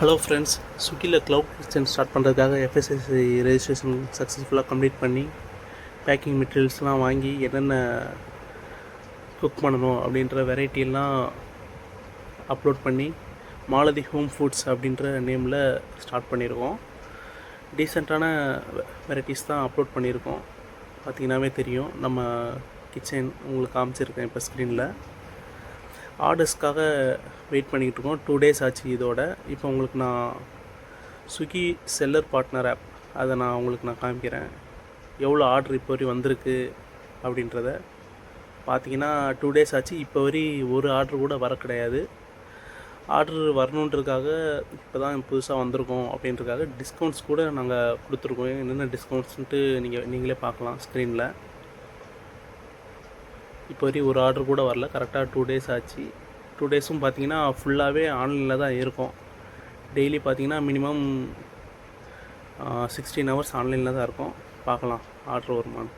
Hello friends, ஸ்விக்கியில் cloud kitchen start பண்ணுறதுக்காக FSSAI registration சக்ஸஸ்ஃபுல்லாக கம்ப்ளீட் பண்ணி பேக்கிங் மெட்டீரியல்ஸ்லாம் வாங்கி என்னென்ன குக் பண்ணணும் அப்படின்ற வெரைட்டியெல்லாம் அப்லோட் பண்ணி மாலதி ஹோம் ஃபுட்ஸ் அப்படின்ற நேமில் ஸ்டார்ட் பண்ணியிருக்கோம். டீசெண்டான வெரைட்டிஸ் தான் அப்லோட் பண்ணியிருக்கோம். பார்த்திங்கனாவே தெரியும், நம்ம கிச்சன் உங்களுக்கு காமிச்சிருக்கேன் இப்போ ஸ்க்ரீனில். ஆர்டர்ஸ்க்காக வெயிட் பண்ணிக்கிட்டு இருக்கோம். 2 days ஆச்சு இதோட. இப்போ உங்களுக்கு நான் ஸ்விக்கி செல்லர் பார்ட்னர் ஆப் அதை உங்களுக்கு நான் காமிக்கிறேன். எவ்வளோ ஆர்டர் இப்போ வரையும் வந்திருக்கு அப்படின்றத பார்த்தீங்கன்னா 2 days ஆச்சு. இப்போ வரையும் ஒரு ஆர்டர் கூட வர கிடையாது. ஆர்டர் வரணுன்றதுக்காக இப்போ தான் புதுசாக வந்திருக்கோம் அப்படின்றதுக்காக டிஸ்கவுண்ட்ஸ் கூட நாங்கள் கொடுத்துருக்கோம். என்னென்ன டிஸ்கவுண்ட்ஸ்ன்ட்டு நீங்களே பார்க்கலாம் ஸ்க்ரீனில். இப்போ வரையும் ஒரு ஆர்டர் கூட வரல. கரெக்டாக 2 days ஆச்சு. 2 daysம் பார்த்திங்கன்னா ஃபுல்லாகவே ஆன்லைனில் தான் இருக்கும். டெய்லி பார்த்திங்கன்னா மினிமம் 16 hours ஆன்லைனில் தான் இருக்கும். பார்க்கலாம் ஆர்டர் வருமானு.